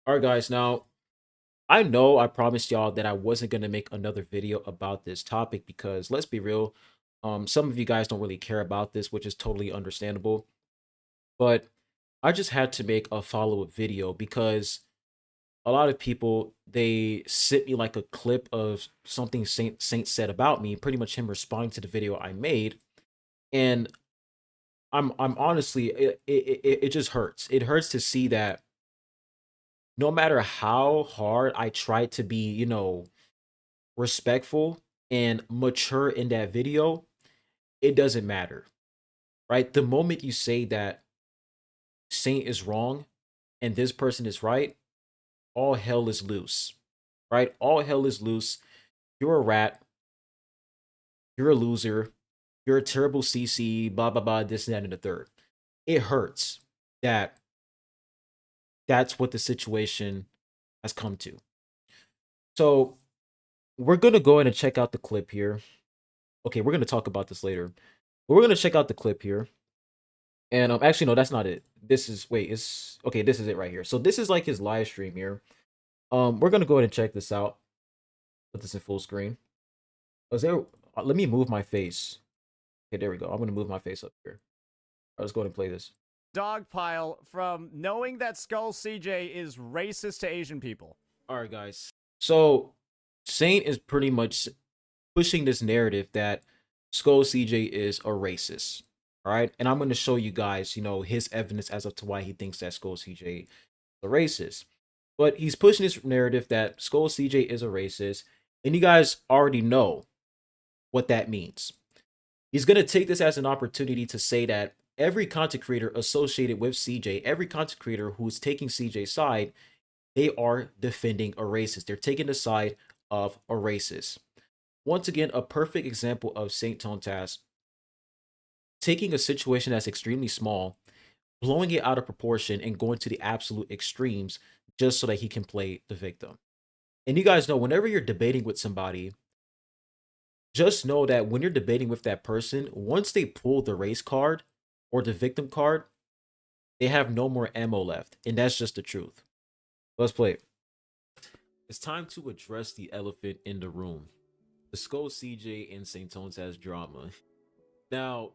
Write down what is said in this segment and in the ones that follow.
All right, guys. Now, I know I promised y'all that I wasn't going to make another video about this topic because let's be real, some of you guys don't really care about this, which is totally understandable. But I just had to make a follow-up video because a lot of people they sent me like a clip of something Saint said about me, pretty much him responding to the video I made, and I'm honestly it just hurts. It hurts to see that no matter how hard I try to be, respectful and mature in that video, it doesn't matter, right? The moment you say that Saint is wrong and this person is right, all hell is loose, right? All hell is loose. You're a rat. You're a loser. You're a terrible CC, blah, blah, blah, this, and that, and the third. It hurts that that's what the situation has come to. So we're going to go ahead and check out the clip here. Okay, we're going to talk about this later. But we're going to check out the clip here. And actually, no, that's not it. This is wait, it's okay. This is it right here. So this is like his live stream here. We're gonna go ahead and check this out. Put this in full screen. Was there? Let me move my face. Okay, there we go. I'm gonna move my face up here. Let's go ahead and play this. Dog pile from knowing that Skull CJ is racist to Asian people. All right, guys. So Saint is pretty much pushing this narrative that Skull CJ is a racist. All right, and I'm going to show you guys, his evidence as to why he thinks that Skull CJ is a racist. But he's pushing this narrative that Skull CJ is a racist, and you guys already know what that means. He's going to take this as an opportunity to say that every content creator associated with CJ, every content creator who's taking CJ's side, they are defending a racist. They're taking the side of a racist. Once again, a perfect example of Saint Tontas taking a situation that's extremely small, blowing it out of proportion, and going to the absolute extremes just so that he can play the victim. And you guys know, whenever you're debating with somebody, just know that when you're debating with that person, once they pull the race card or the victim card, they have no more ammo left. And that's just the truth. Let's play it. It's time to address the elephant in the room. The Skull CJ and St. Tontas drama. Now,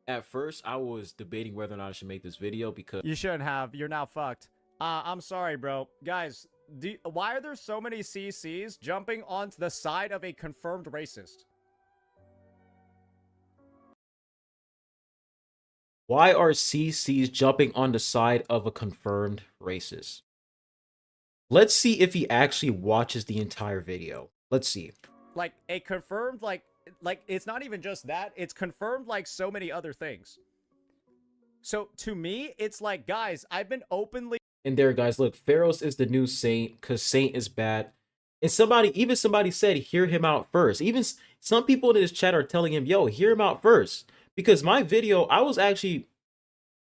at first, I was debating whether or not I should make this video because You shouldn't have. You're now fucked. I'm sorry, bro. Guys, why are there so many CCs jumping onto the side of a confirmed racist? why are CCs jumping on the side of a confirmed racist? Let's see if he actually watches the entire video. Let's see. Like, a confirmed, like, it's not even just that. It's confirmed like so many other things. So, to me, it's like, guys, I've been openly... And there, guys, look, Faros is the new Saint because Saint is bad. And even somebody said, hear him out first. Even some people in this chat are telling him, yo, hear him out first. Because my video, I was actually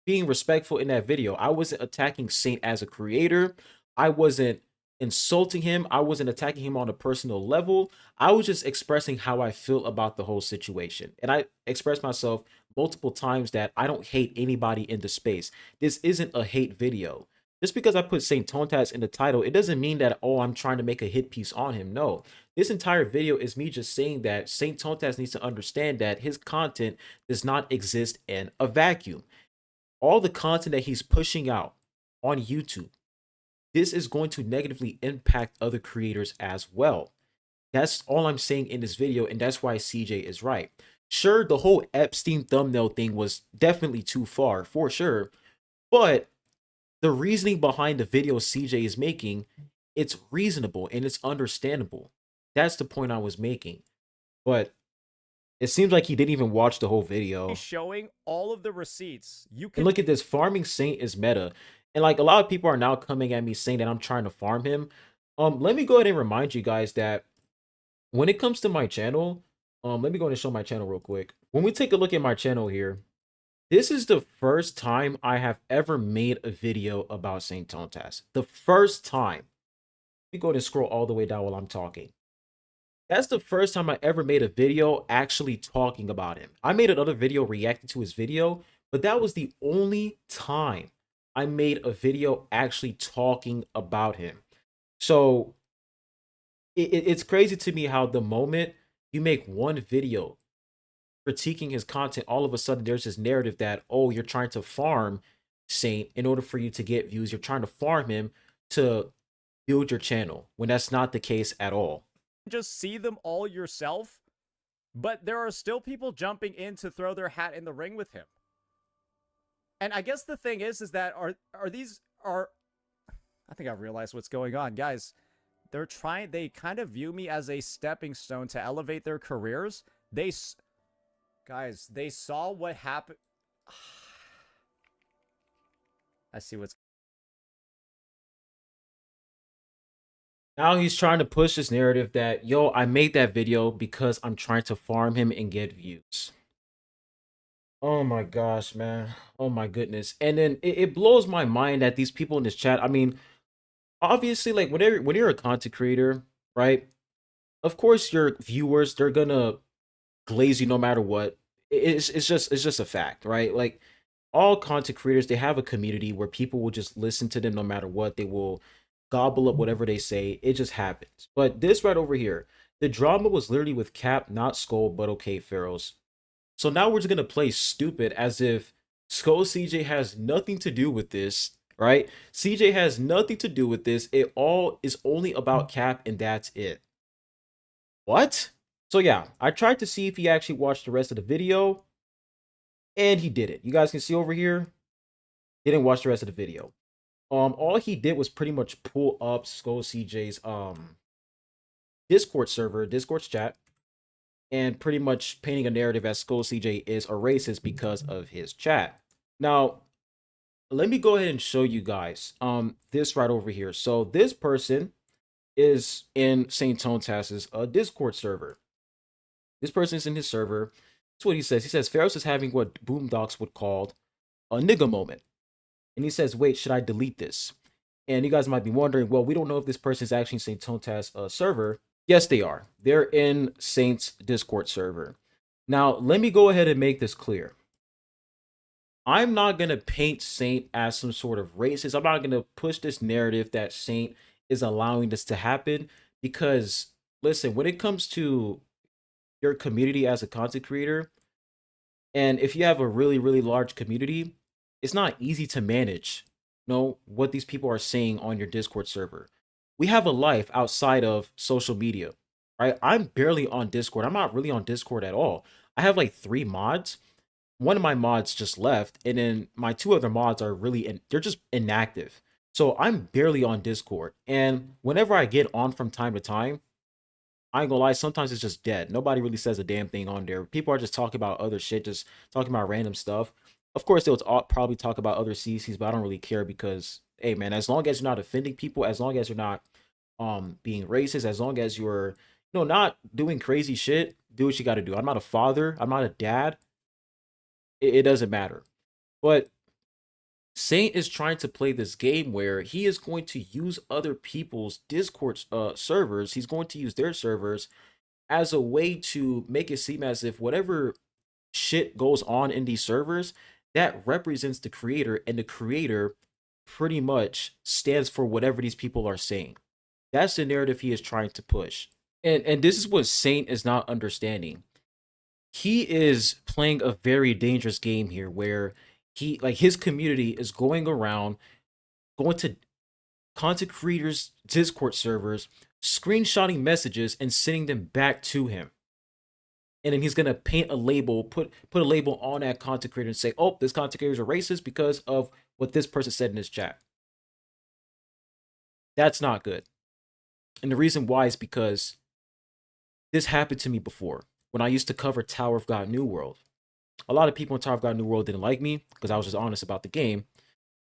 being respectful in that video. I wasn't attacking Saint as a creator. I wasn't insulting him. I wasn't attacking him on a personal level. I was just expressing how I feel about the whole situation. And I expressed myself multiple times that I don't hate anybody in the space. This isn't a hate video. Just because I put Saint Tontas in the title, it doesn't mean that, oh, I'm trying to make a hit piece on him. No, this entire video is me just saying that Saint Tontas needs to understand that his content does not exist in a vacuum. All the content that he's pushing out on YouTube, this is going to negatively impact other creators as well. That's all I'm saying in this video, and that's why CJ is right. Sure, the whole Epstein thumbnail thing was definitely too far, for sure, but the reasoning behind the video CJ is making, it's reasonable and it's understandable. That's the point I was making. But it seems like he didn't even watch the whole video. Showing all of the receipts. You can And look at this, farming Saint is meta. And like a lot of people are now coming at me saying that I'm trying to farm him. Let me go ahead and remind you guys that when it comes to my channel, let me go ahead and show my channel real quick. When we take a look at my channel here, this is the first time I have ever made a video about St. Tontas. The first time. Let me go ahead and scroll all the way down while I'm talking. That's the first time I ever made a video actually talking about him. I made another video reacting to his video, but that was the only time I made a video actually talking about him. So it's crazy to me how the moment you make one video critiquing his content, all of a sudden there's this narrative that, oh, you're trying to farm Saint in order for you to get views. You're trying to farm him to build your channel when that's not the case at all. Just see them all yourself, but there are still people jumping in to throw their hat in the ring with him. And I guess the thing is that are these are I think I've realized what's going on, guys. They kind of view me as a stepping stone to elevate their careers. Guys, they saw what happened. I see what's. Now he's trying to push this narrative that, yo, I made that video because I'm trying to farm him and get views. Oh my gosh, man. Oh my goodness. And then it blows my mind that these people in this chat, I mean, obviously, like when you're a content creator, right? Of course your viewers, they're gonna glaze you no matter what. It's just a fact, right? Like all content creators, they have a community where people will just listen to them no matter what. They will gobble up whatever they say. It just happens. But this right over here, the drama was literally with Cap, not Skull, but okay, Faros. So now we're just gonna play stupid as if Skull CJ has nothing to do with this, right? CJ has nothing to do with this. It all is only about Cap, and that's it. What? So yeah, I tried to see if he actually watched the rest of the video, and he did it. You guys can see over here, didn't watch the rest of the video. All he did was pretty much pull up Skull CJ's Discord server, Discord's chat, and pretty much painting a narrative as Skull CJ is a racist because of his chat. Now, let me go ahead and show you guys this right over here. So this person is in Saint Tontas's Discord server. This person is in his server. That's what he says. He says Faros is having what Boomdocs would call a nigga moment. And he says, wait, should I delete this? And you guys might be wondering, well, we don't know if this person is actually Saint Tontas server. Yes, they are. They're in Saint's Discord server. Now, let me go ahead and make this clear. I'm not going to paint Saint as some sort of racist. I'm not going to push this narrative that Saint is allowing this to happen because, listen, when it comes to your community as a content creator, and if you have a really, really large community, it's not easy to manage, you know, what these people are saying on your Discord server. We have a life outside of social media, right? I'm barely on Discord. I'm not really on Discord at all. I have like 3 mods. One of my mods just left, and then my 2 other mods are they're just inactive. So I'm barely on Discord. And whenever I get on from time to time, I ain't gonna lie, sometimes it's just dead. Nobody really says a damn thing on there. People are just talking about other shit, just talking about random stuff. Of course, they'll probably talk about other CCs, but I don't really care because, hey, man, as long as you're not offending people, as long as you're not being racist, as long as you're, not doing crazy shit, do what you got to do. I'm not a father. I'm not a dad. It doesn't matter. But Saint is trying to play this game where he is going to use other people's Discord servers. He's going to use their servers as a way to make it seem as if whatever shit goes on in these servers, that represents the creator, and the creator pretty much stands for whatever these people are saying. That's the narrative he is trying to push. And this is what Saint is not understanding. He is playing a very dangerous game here where his community is going around, going to content creators Discord servers, screenshotting messages and sending them back to him. And then he's gonna paint a label, put a label on that content creator and say, oh, this content creator is a racist because of what this person said in his chat. That's not good. And the reason why is because this happened to me before when I used to cover Tower of God New World. A lot of people in Tower of God New World didn't like me because I was just honest about the game.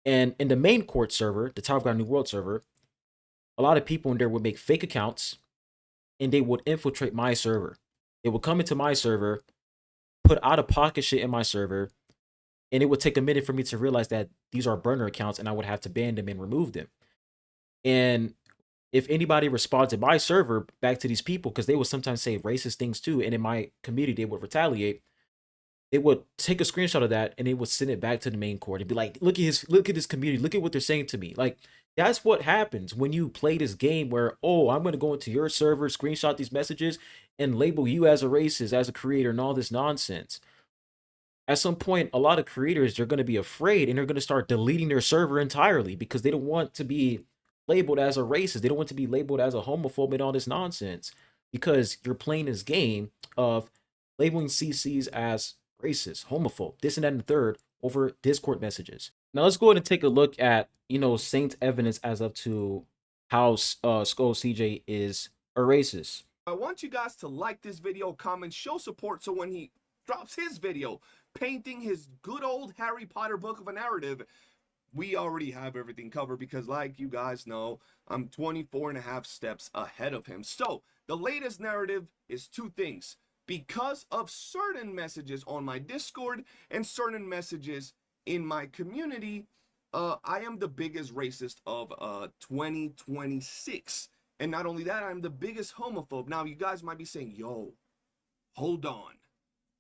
And in the main court server, the Tower of God New World server, a lot of people in there would make fake accounts and they would infiltrate my server. They would come into my server, put out of pocket shit in my server, and it would take a minute for me to realize that these are burner accounts and I would have to ban them and remove them. And if anybody responded my server back to these people, because they would sometimes say racist things too, and in my community they would retaliate, they would take a screenshot of that and they would send it back to the main court and be like, look at this community, look at what they're saying to me. Like, that's what happens when you play this game where, oh, I'm gonna go into your server, screenshot these messages, and label you as a racist, as a creator, and all this nonsense. At some point, a lot of creators are gonna be afraid and they're gonna start deleting their server entirely because they don't want to be labeled as a racist. They don't want to be labeled as a homophobe and all this nonsense because you're playing this game of labeling CCs as racist, homophobe, this and that and the third over Discord messages. Now let's go ahead and take a look at, Saint's evidence as up to how Skull CJ is a racist. I want you guys to like this video, comment, show support so when he drops his video painting his good old Harry Potter book of a narrative, we already have everything covered because, like you guys know, I'm 24 and a half steps ahead of him. So the latest narrative is two things. Because of certain messages on my Discord and certain messages in my community, I am the biggest racist of 2026. And not only that, I'm the biggest homophobe. Now, you guys might be saying, yo, hold on.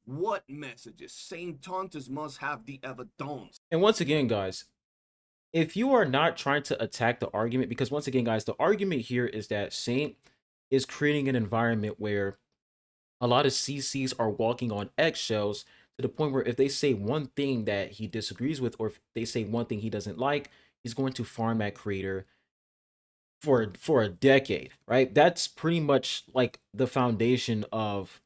What messages? Saint Tontas must have the evidence. And once again, guys, if you are not trying to attack the argument, because once again, guys, the argument here is that Saint is creating an environment where a lot of CCs are walking on eggshells to the point where if they say one thing that he disagrees with, or if they say one thing he doesn't like, he's going to farm that creator for a decade, right? That's pretty much like the foundation of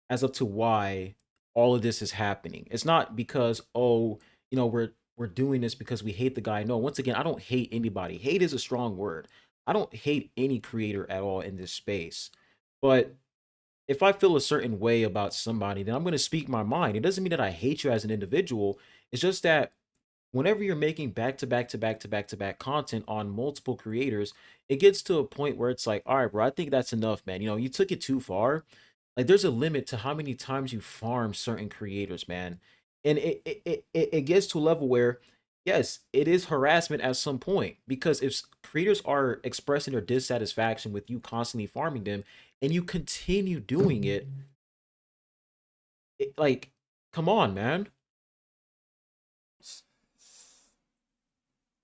as up to why all of this is happening. It's not because, oh, we're doing this because we hate the guy. No, once again, I don't hate anybody. Hate is a strong word. I don't hate any creator at all in this space. But if I feel a certain way about somebody, then I'm going to speak my mind. It doesn't mean that I hate you as an individual. It's just that whenever you're making back to back to back to back to back content on multiple creators, it gets to a point where it's like, all right, bro, I think that's enough, man. You took it too far. Like, there's a limit to how many times you farm certain creators, man. And it gets to a level where, yes, it is harassment at some point. Because if creators are expressing their dissatisfaction with you constantly farming them and you continue doing it, like, come on, man.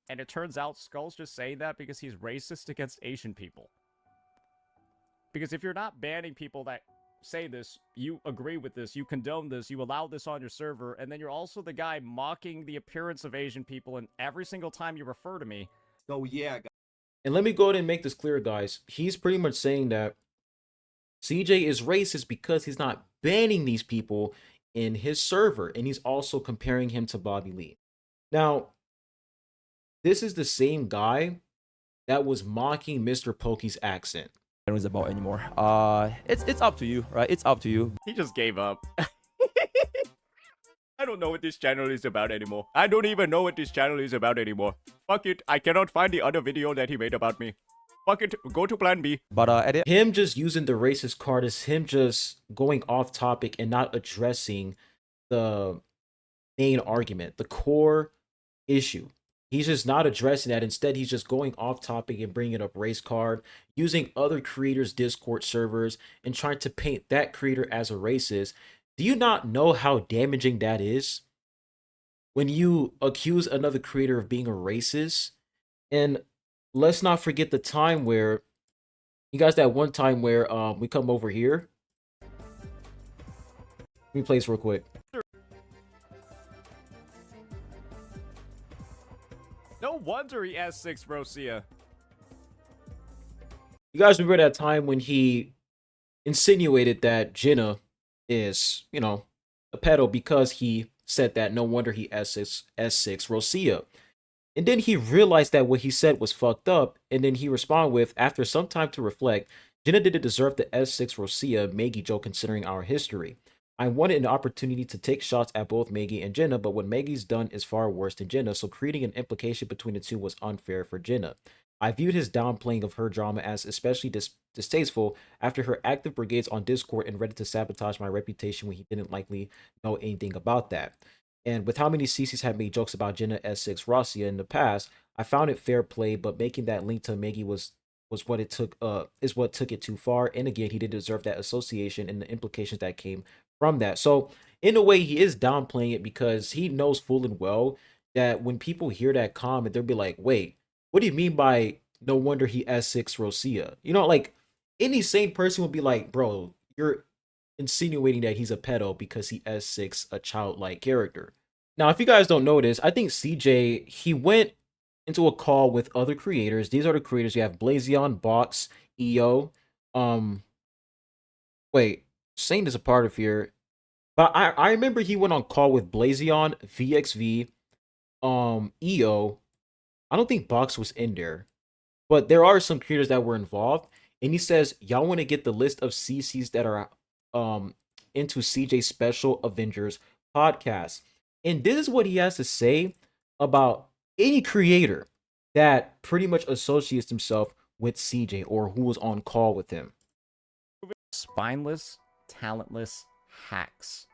And it turns out Skull's just saying that because he's racist against Asian people. Because if you're not banning people that say this, you agree with this, you condone this, you allow this on your server, and then you're also the guy mocking the appearance of Asian people, and every single time you refer to me. So yeah, And let me go ahead and make this clear, guys. He's pretty much saying that CJ is racist because he's not banning these people in his server, and he's also comparing him to Bobby Lee. Now, this is the same guy that was mocking Mr. Pokey's accent. Is about anymore. It's up to you, right? It's up to you. He just gave up. I don't know what this channel is about anymore. I don't even know what this channel is about anymore. Fuck it. I cannot find the other video that he made about me. Fuck it. Go to plan B. But at the Him just using the racist card is him just going off topic and not addressing the main argument, the core issue. He's just not addressing that. Instead, he's just going off topic and bringing up race card, using other creators' Discord servers, and trying to paint that creator as a racist. Do you not know how damaging that is? When you accuse another creator of being a racist? And let's not forget the time where, you guys, that one time where we come over here. Let me play this real quick. No wonder he S6 Rosia. You guys remember that time when he insinuated that Jenna is, a pedo because he said that no wonder he S6 Rosia. And then he realized that what he said was fucked up, and then he responded with, after some time to reflect, Jenna didn't deserve the S6 Rosia Maggie joke considering our history. I wanted an opportunity to take shots at both Maggie and Jenna, but what Maggie's done is far worse than Jenna, so creating an implication between the two was unfair for Jenna. I viewed his downplaying of her drama as especially distasteful after her active brigades on Discord and ready to sabotage my reputation when he didn't likely know anything about that. And with how many CCs have made jokes about Jenna S6 Rosia in the past, I found it fair play, but making that link to Maggie was what it took is what took it too far. And again, he didn't deserve that association and the implications that came from that. So in a way, he is downplaying it because he knows full and well that when people hear that comment, they'll be like, "Wait, what do you mean by no wonder he S6 Rosia?" You know, like any sane person would be like, "Bro, you're insinuating that he's a pedo because he S6 a childlike character." Now, if you guys don't know this, I think CJ he went into a call with other creators. These are the creators. You have Blazion, Box, EO. Um, wait, Saint is a part of here. But I remember he went on call with Blazion, VXV, EO. I don't think Box was in there, but there are some creators that were involved. And he says, y'all want to get the list of CCs that are into CJ Special Avengers podcast. And this is what he has to say about any creator that pretty much associates himself with CJ or who was on call with him. Spineless, talentless hacks.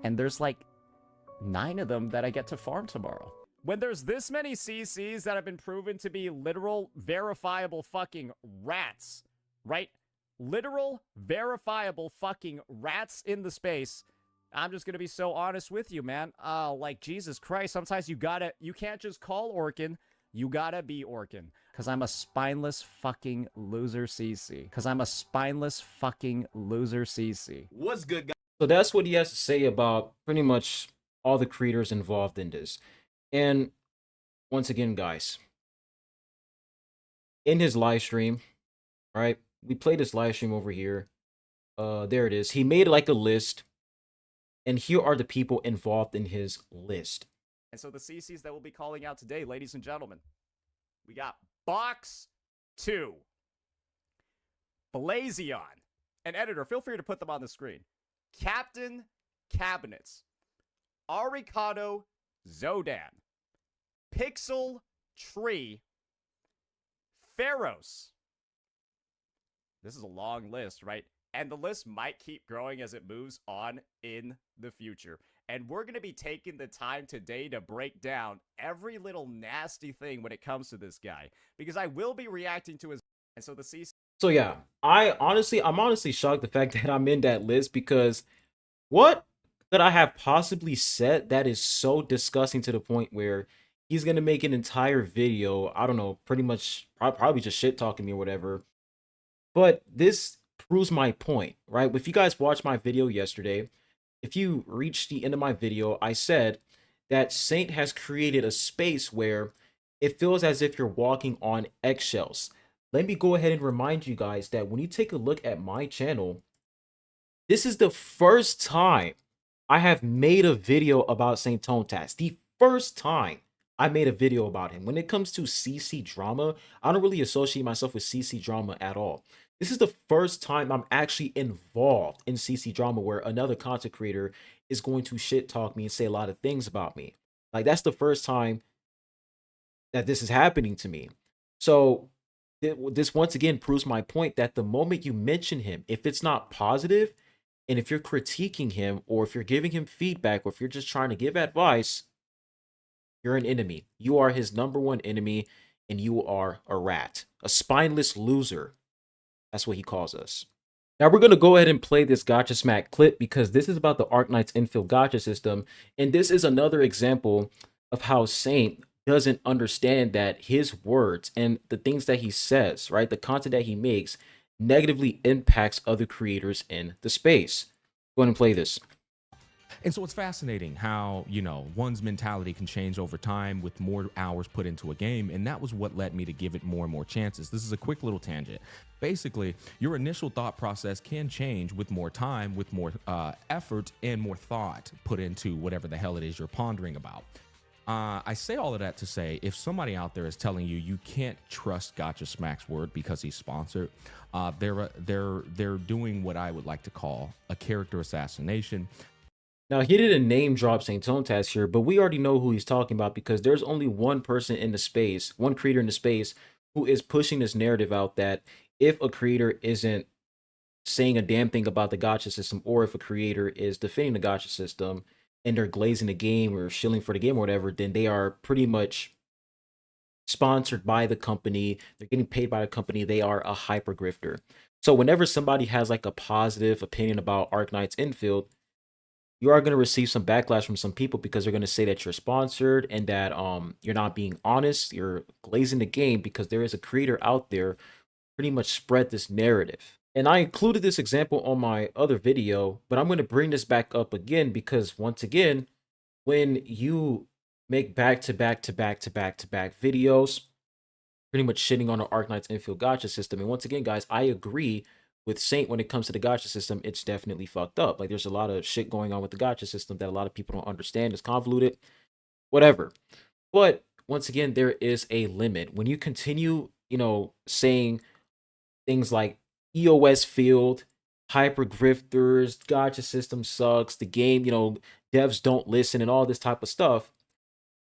And there's like 9 of them that I get to farm tomorrow. When there's this many CCs that have been proven to be literal, verifiable fucking rats, right? Literal, verifiable fucking rats in the space. I'm just gonna be so honest with you, man. Like, Jesus Christ, sometimes you can't just call Orkin, you gotta be Orkin. Cause I'm a spineless fucking loser CC. Cause I'm a spineless fucking loser CC. What's good, guys? So that's what he has to say about pretty much all the creators involved in this. And once again, guys, in his live stream, right? We played this live stream over here. There it is. He made like a list, and here are the people involved in his list. And so the CCs that we'll be calling out today, ladies and gentlemen, we got Box 2, Blazion, and editor, feel free to put them on the screen. Captain Cabinets, Aricado Zodan, Pixel Tree, Faros. This is a long list, right? And the list might keep growing as it moves on in the future. And we're going to be taking the time today to break down every little nasty thing when it comes to this guy. Because I will be reacting to his... And so the CC... So yeah, I'm honestly shocked the fact that I'm in that list because what could I have possibly said that is so disgusting to the point where he's gonna make an entire video, I don't know, pretty much probably just shit talking me or whatever. But this proves my point, right? If you guys watched my video yesterday, if you reached the end of my video, I said that Saint has created a space where it feels as if you're walking on eggshells. Let me go ahead and remind you guys that when you take a look at my channel, this is the first time I have made a video about Saint Tontas. The first time I made a video about him. When it comes to CC drama, I don't really associate myself with CC drama at all. This is the first time I'm actually involved in CC drama where another content creator is going to shit talk me and say a lot of things about me. Like, that's the first time that this is happening to me. So this once again proves my point that the moment you mention him, if it's not positive, and if you're critiquing him, or if you're giving him feedback, or if you're just trying to give advice, you're an enemy. You are his #1 enemy, and you are a rat. A spineless loser. That's what he calls us. Now we're going to go ahead and play this Gotcha Smack clip because this is about the Arknight's infill gotcha system. And this is another example of how Saint doesn't understand that his words and the things that he says, right, the content that he makes negatively impacts other creators in the space. Go ahead and play this. And so it's fascinating how, you know, one's mentality can change over time with more hours put into a game. And that was what led me to give it more and more chances. This is a quick little tangent. Basically, your initial thought process can change with more time, with more effort and more thought put into whatever the hell it is you're pondering about. I say all of that to say, if somebody out there is telling you you can't trust Gotcha Smack's word because he's sponsored, they're doing what I would like to call a character assassination. Now, he didn't name drop Saint Tontas here, but we already know who he's talking about because there's only one person in the space, one creator in the space, who is pushing this narrative out that if a creator isn't saying a damn thing about the gotcha system, or if a creator is defending the gotcha system and they're glazing the game or shilling for the game or whatever, then they are pretty much sponsored by the company, they're getting paid by the company, they are a hyper grifter. So whenever somebody has like a positive opinion about Arknight's infield, you are going to receive some backlash from some people because they're going to say that you're sponsored and that you're not being honest, you're glazing the game, because there is a creator out there pretty much spread this narrative. And I included this example on my other video, but I'm going to bring this back up again because once again, when you make back to back to back to back to back videos, pretty much shitting on the Arknight's infield gacha system. And once again, guys, I agree with Saint when it comes to the gacha system. It's definitely fucked up. Like, there's a lot of shit going on with the gacha system that a lot of people don't understand. It's convoluted, whatever. But once again, there is a limit. When you continue, saying things like EOS field, hyper grifters, gacha system sucks, the game, devs don't listen, and all this type of stuff,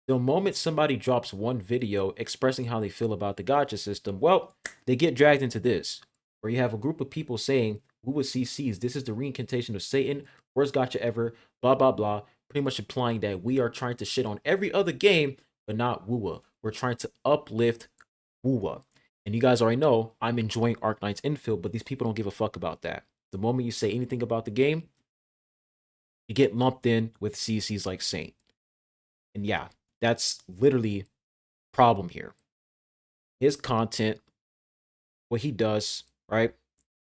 the moment somebody drops one video expressing how they feel about the gacha system, well, they get dragged into this, where you have a group of people saying, Wuwa CCs, this is the reincarnation of Satan, worst gacha ever, blah, blah, blah, pretty much implying that we are trying to shit on every other game, but not Wuwa. We're trying to uplift Wuwa. And you guys already know, I'm enjoying Arknight's infield, but these people don't give a fuck about that. The moment you say anything about the game, you get lumped in with CCs like Saint. And yeah, that's literally problem here. His content, what he does, right?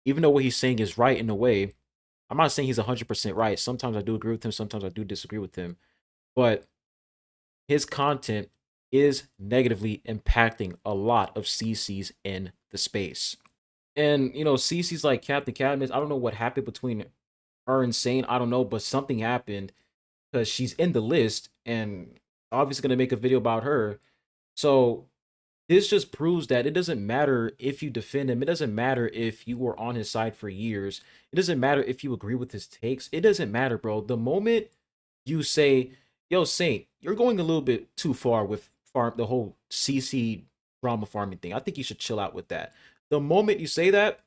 Even though what he's saying is right in a way, I'm not saying he's 100% right. Sometimes I do agree with him. Sometimes I do disagree with him. But his content is negatively impacting a lot of CCs in the space. And, CCs like Captain Cadmus, I don't know what happened between her and Saint. I don't know, but something happened because she's in the list and obviously going to make a video about her. So this just proves that it doesn't matter if you defend him. It doesn't matter if you were on his side for years. It doesn't matter if you agree with his takes. It doesn't matter, bro. The moment you say, yo, Saint, you're going a little bit too far with the whole CC drama farming thing. I think you should chill out with that. The moment you say that,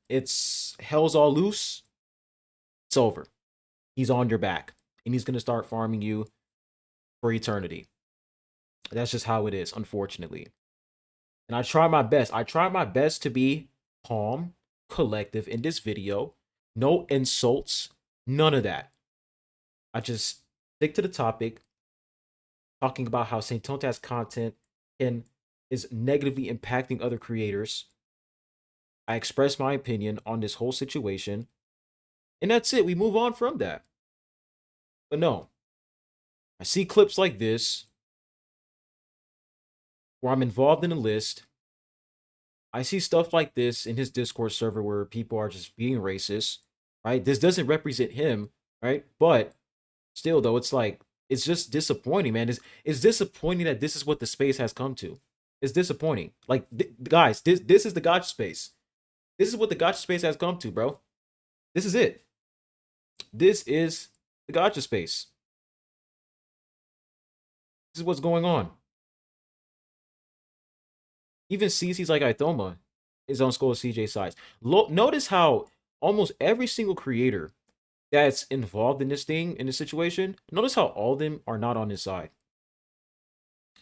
it's hell's all loose. It's over. He's on your back and he's going to start farming you for eternity. That's just how it is, unfortunately. And I try my best. I try my best to be calm, collective in this video. No insults, none of that. I just stick to the topic, talking about how Saint Tontat's content is negatively impacting other creators. I express my opinion on this whole situation, and that's it. We move on from that. But no, I see clips like this where I'm involved in a list. I see stuff like this in his Discord server where people are just being racist, right? This doesn't represent him, right? But still, though, it's like, it's just disappointing, man. It's disappointing that this is what the space has come to. It's disappointing. Like, guys, this is the gacha space. This is what the gacha space has come to, bro. This is it. This is the gacha space. This is what's going on. Even CC's like Ithoma is on Skull CJ's side. Notice how almost every single creator that's involved in this thing, in this situation, notice how all of them are not on his side.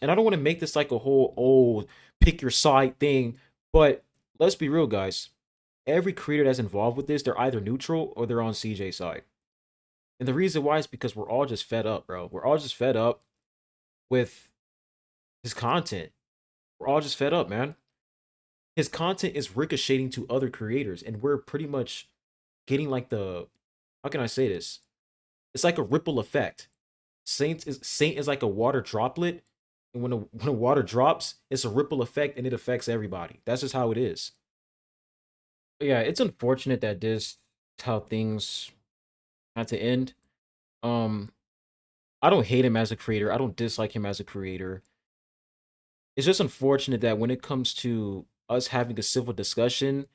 And I don't want to make this like a whole, pick your side thing, but let's be real, guys. Every creator that's involved with this, they're either neutral or they're on CJ's side. And the reason why is because we're all just fed up, bro. We're all just fed up with his content. We're all just fed up, man. His content is ricocheting to other creators, and we're pretty much getting like how can I say this? It's like a ripple effect. Saint is like a water droplet, and when a water drops, it's a ripple effect, and it affects everybody. That's just how it is. But yeah, it's unfortunate that this is how things had to end. I don't hate him as a creator. I don't dislike him as a creator. It's just unfortunate that when it comes to us having a civil discussion,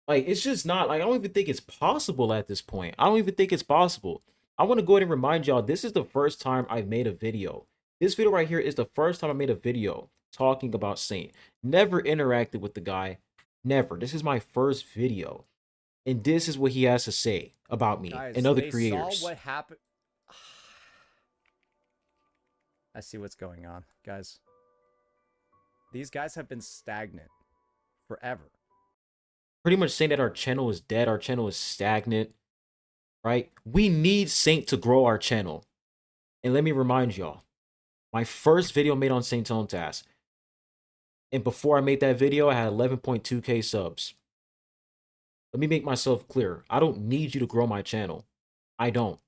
like, it's just not, like, I don't even think it's possible at this point. I don't even think it's possible. I want to go ahead and remind y'all, this is the first time I've made a video. This video right here is the first time I made a video talking about Saint. Never interacted with the guy. Never. This is my first video. And this is what he has to say about me Guys, and other they creators. saw what happened. I see what's going on, guys. These guys have been stagnant forever. Pretty much saying that our channel is dead, our channel is stagnant, right? We need Saint to grow our channel. And let me remind y'all, my first video made on Saint's own task. And before I made that video, I had 11.2K subs. Let me make myself clear. I don't need you to grow my channel. I don't.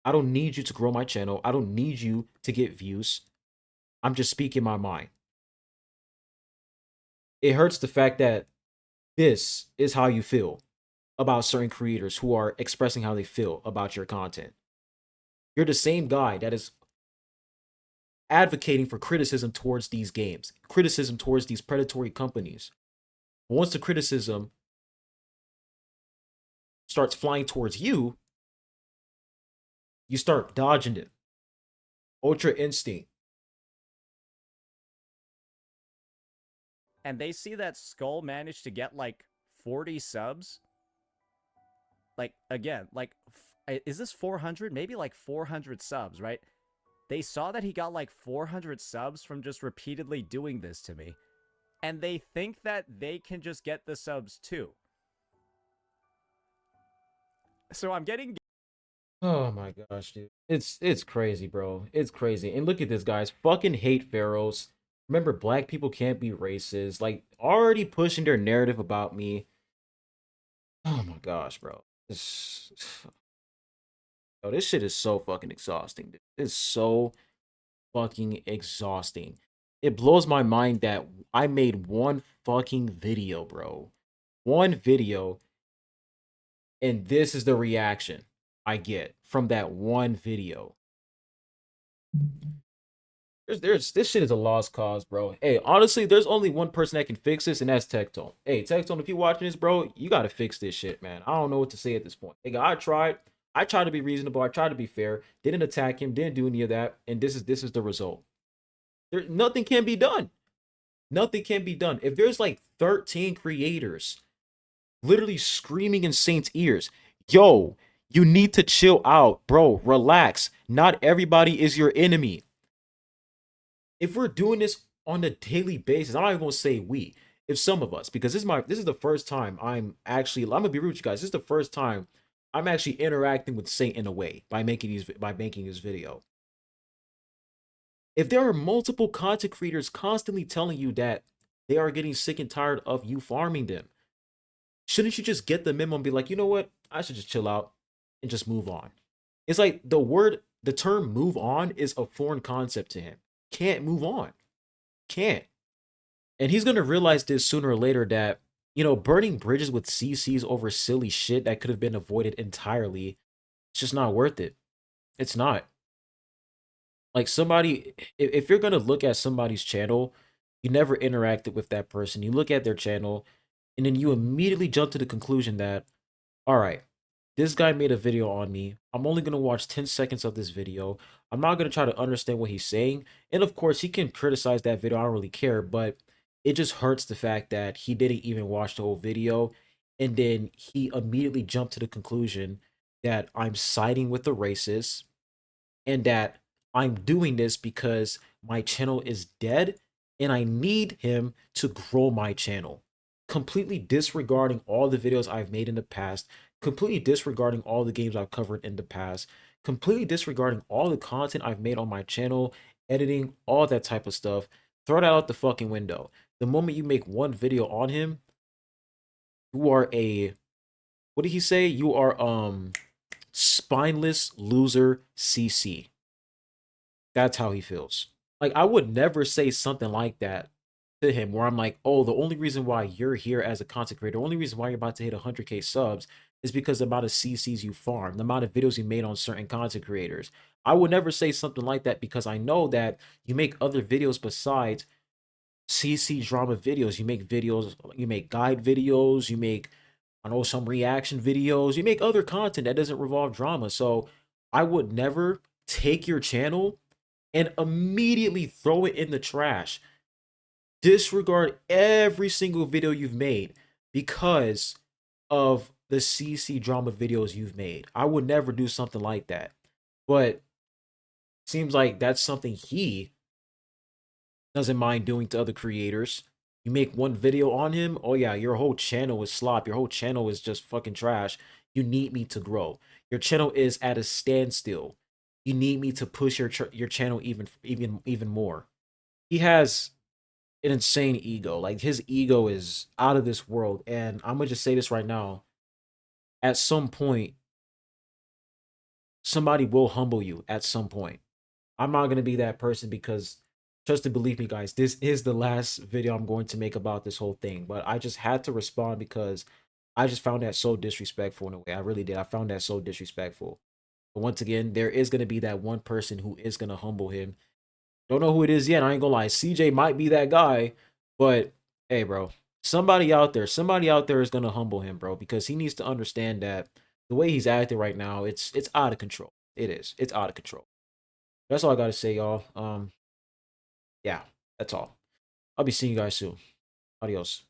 I don't need you to grow my channel. I don't need you to get views. I'm just speaking my mind. It hurts the fact that this is how you feel about certain creators who are expressing how they feel about your content. You're the same guy that is advocating for criticism towards these games, criticism towards these predatory companies. But once the criticism starts flying towards you, you start dodging it. Ultra instinct. And they see that Skull managed to get like 40 subs. Like, again, like, is this 400? Maybe like 400 subs, right? They saw that he got like 400 subs from just repeatedly doing this to me. And they think that they can just get the subs too. So I'm getting... Oh my gosh, dude. It's crazy, bro. It's crazy. And look at this, guys. Fucking hate Faros. Remember, black people can't be racist. Like, already pushing their narrative about me. Oh my gosh, bro. Yo, this shit is so fucking exhausting, dude. It's so fucking exhausting. It blows my mind that I made one fucking video, bro. One video, and this is the reaction I get from that one video. This shit is a lost cause, bro. Hey, honestly, there's only one person that can fix this, and that's Tectone. Hey, Tectone, if you watching this, bro, you gotta fix this shit, man. I don't know what to say at this point. Hey, I tried. I tried to be reasonable. I tried to be fair. Didn't attack him. Didn't do any of that. And this is the result. Nothing can be done. Nothing can be done. If there's like 13 creators literally screaming in Saint's ears, yo, you need to chill out, bro. Relax. Not everybody is your enemy. If we're doing this on a daily basis, I'm not even gonna say we. If some of us, because this is the first time I'm gonna be rude with you guys. This is the first time I'm actually interacting with Saint in a way by making this video. If there are multiple content creators constantly telling you that they are getting sick and tired of you farming them, shouldn't you just get the memo and be like, you know what? I should just chill out and just move on. It's like the term move on is a foreign concept to him. Can't move on. Can't. And he's going to realize this sooner or later that, you know, burning bridges with CCs over silly shit that could have been avoided entirely, it's just not worth it. It's not. Like, somebody, if you're going to look at somebody's channel, you never interacted with that person. You look at their channel, and then you immediately jump to the conclusion that, all right, this guy made a video on me. I'm only going to watch 10 seconds of this video. I'm not going to try to understand what he's saying. And of course, he can criticize that video. I don't really care. But it just hurts the fact that he didn't even watch the whole video. And then he immediately jumped to the conclusion that I'm siding with the racists and that I'm doing this because my channel is dead and I need him to grow my channel. Completely disregarding all the videos I've made in the past, completely disregarding all the games I've covered in the past, completely disregarding all the content I've made on my channel, editing, all that type of stuff. Throw that out the fucking window. The moment you make one video on him, you are what did he say? You are spineless loser CC. That's how he feels. Like, I would never say something like that to him where I'm like, oh, the only reason why you're here as a content creator, the only reason why you're about to hit 100K subs is because the amount of CCs you farm, the amount of videos you made on certain content creators. I would never say something like that because I know that you make other videos besides CC drama videos. You make videos, you make guide videos, you make, I know, some reaction videos, you make other content that doesn't revolve drama. So I would never take your channel and immediately throw it in the trash. Disregard every single video you've made because of the CC drama videos you've made. I would never do something like that. But seems like that's something he doesn't mind doing to other creators. You make one video on him, oh yeah, your whole channel is slop. Your whole channel is just fucking trash. You need me to grow. Your channel is at a standstill. You need me to push your channel even more. He has an insane ego. Like his ego is out of this world. And I'm gonna just say this right now. At some point, somebody will humble you at some point. I'm not gonna be that person because trust and believe me, guys, this is the last video I'm going to make about this whole thing. But I just had to respond because I just found that so disrespectful in a way. I really did. I found that so disrespectful. But once again, there is gonna be that one person who is gonna humble him. Don't know who it is yet. I ain't gonna lie. CJ might be that guy, but hey, bro, somebody out there is gonna humble him, bro, because he needs to understand that the way he's acting right now, it's out of control. It is. It's out of control. That's all I gotta say, y'all. Yeah, that's all. I'll be seeing you guys soon. Adios.